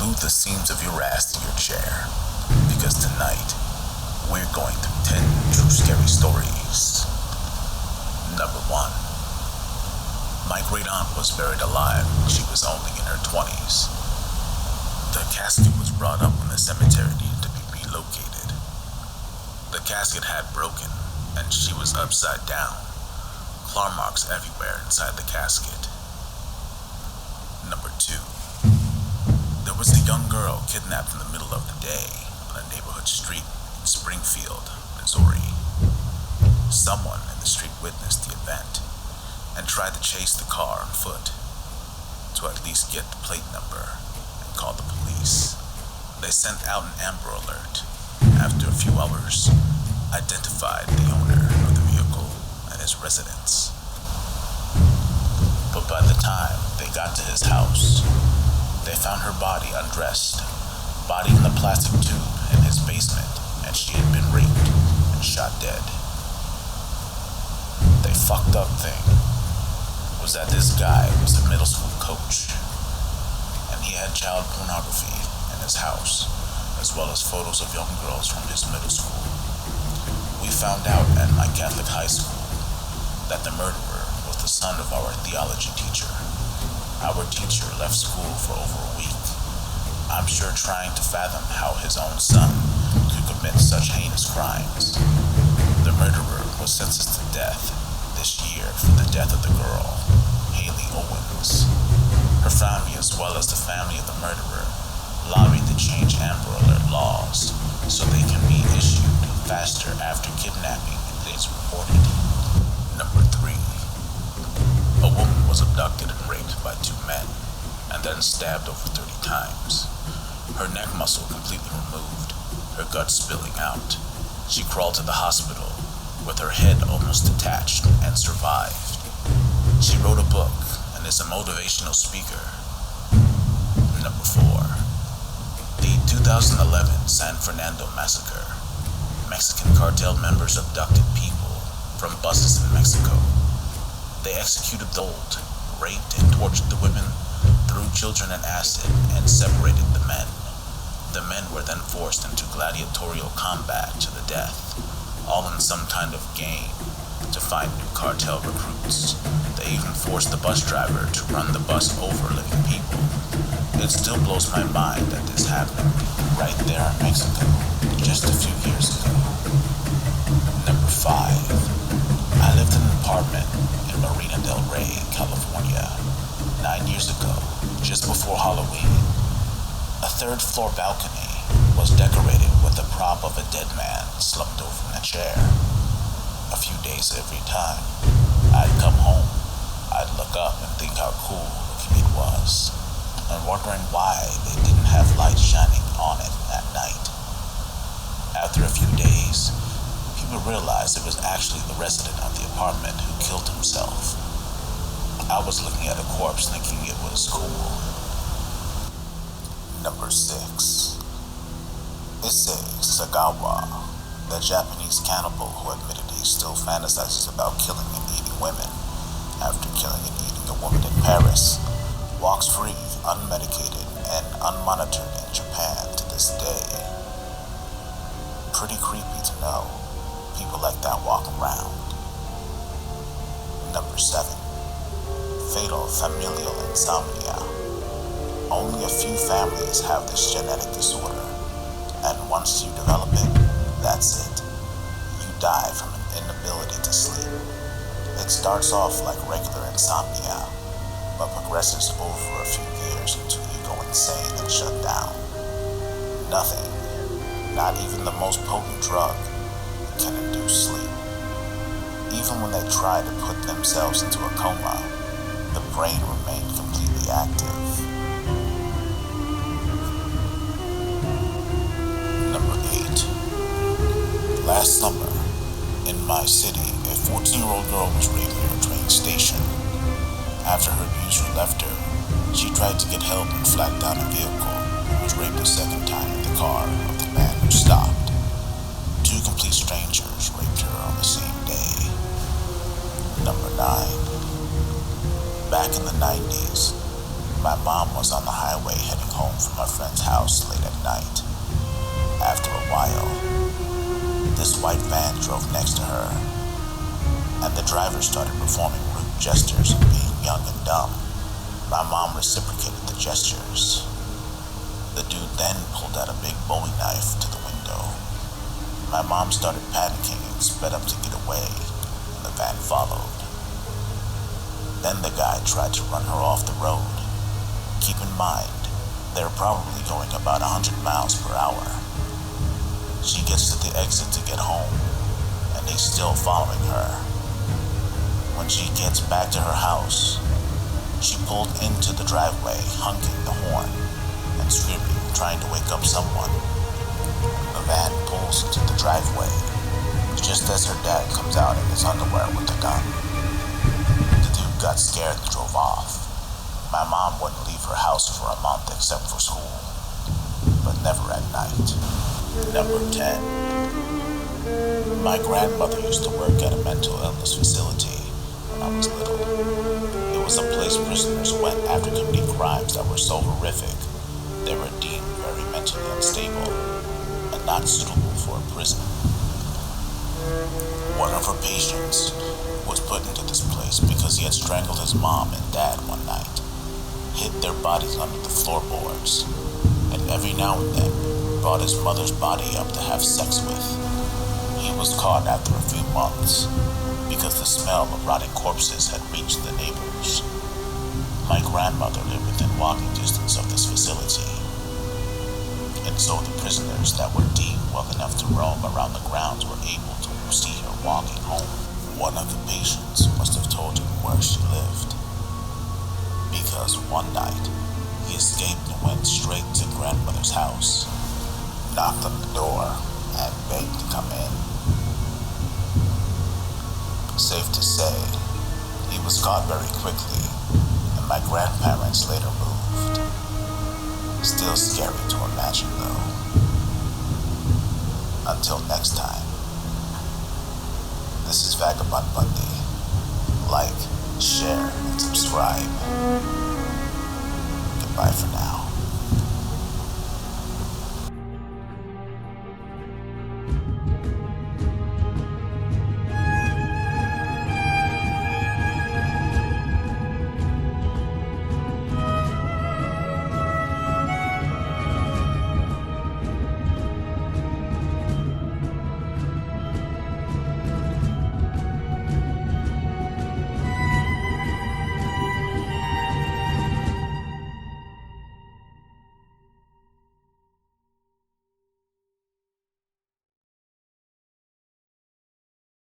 glue the seams of your ass to your chair, because tonight, we're going through 10 true scary stories. Number 1. My great aunt was buried alive when she was only in her 20s. The casket was brought up when the cemetery needed to be relocated. The casket had broken, and she was upside down. Claw marks everywhere inside the casket. Number 2. There was a young girl kidnapped in the middle of the day on a neighborhood street in Springfield, Missouri. Someone in the street witnessed the event and tried to chase the car on foot to at least get the plate number and call the police. They sent out an Amber Alert. After a few hours, identified the owner of the vehicle and his residence. But by the time they got to his house, they found her body undressed, bodied in a plastic tube in his basement, and she had been raped and shot dead. The fucked up thing was that this guy was a middle school coach, and he had child pornography in his house, as well as photos of young girls from his middle school. We found out at my Catholic high school that the murderer was the son of our theology teacher. Our teacher left school for over a week. I'm sure trying to fathom how his own son could commit such heinous crimes. The murderer was sentenced to death this year for the death of the girl, Haley Owens. Her family, as well as the family of the murderer, lobbied to change Amber Alert laws so they can be issued faster after kidnapping is reported. Number 3. A woman was abducted and raped by 2 men and then stabbed over 30 times. Her neck muscle completely removed, her guts spilling out. She crawled to the hospital with her head almost detached and survived. She wrote a book and is a motivational speaker. Number 4. The 2011 San Fernando massacre. Mexican cartel members abducted people from buses in Mexico. They executed the old, raped and tortured the women, threw children in acid, and separated the men. The men were then forced into gladiatorial combat to the death, all in some kind of game to find new cartel recruits. They even forced the bus driver to run the bus over living people. It still blows my mind that this happened right there in Mexico just a few years ago. Number 5. I lived in an apartment in Marina del Rey, California, 9 years ago, just before Halloween. A 3rd floor balcony was decorated with the prop of a dead man slumped over in a chair. A few days every time I'd come home, I'd look up and think how cool looking it was, and wondering why they didn't have lights shining on it at night. After a few days, people realized it was actually the resident of the apartment who killed himself. I was looking at a corpse thinking it was cool. Number 6. Issei Sagawa, the Japanese cannibal who admitted he still fantasizes about killing and eating women after killing and eating a woman in Paris, walks free, unmedicated, and unmonitored in Japan to this day. Pretty creepy to know people like that walk around. Number 7. Fatal familial insomnia. Only a few families have this genetic disorder, and once you develop it, that's it. You die from an inability to sleep. It starts off like regular insomnia, but progresses over a few years until you go insane and shut down. Nothing, not even the most potent drug, can induce sleep. Even when they try to put themselves into a coma, the brain remained completely active. Number 8. Last summer, in my city, a 14-year-old girl was raped near a train station. After her abuser left her, she tried to get help and flagged down a vehicle and was raped a second time in the car of the man who stopped. 2 complete strangers raped her on the same day. Number 9. Back in the 90s, My mom was on the highway heading home from her friend's house late at night. After a while, this white van drove next to her, and the driver started performing rude gestures of being young and dumb. My mom reciprocated the gestures. The dude then pulled out a big Bowie knife to the window. My mom started panicking and sped up to get away, and the van followed. Then the guy tried to run her off the road. Keep in mind, they're probably going about 100 miles per hour. She gets to the exit to get home, and he's still following her. When she gets back to her house, she pulled into the driveway, honking the horn and screaming, trying to wake up someone. The van pulls into the driveway, just as her dad comes out in his underwear with a gun. The dude got scared and drove off. My mom wouldn't leave her house for a month except for school, but never at night. Number 10. My grandmother used to work at a mental illness facility when I was little. It was a place prisoners went after committing crimes that were so horrific they were deemed very mentally unstable and not suitable for a prison. One of her patients was put into this place because he had strangled his mom and dad one night, hid their bodies under the floorboards, and every now and then brought his mother's body up to have sex with. He was caught after a few months because the smell of rotting corpses had reached the neighbors. My grandmother lived within walking distance of this facility, and so the prisoners that were deemed well enough to roam around the grounds were able to see her walking home. One of the patients must have told him where she lived, because one night he escaped and went straight to grandmother's house, knocked on the door, and begged to come in. Safe to say, he was caught very quickly, and my grandparents later moved. Still scary to imagine, though. Until next time, this is Vagabond Bundy. Like, share, and subscribe. Goodbye for now.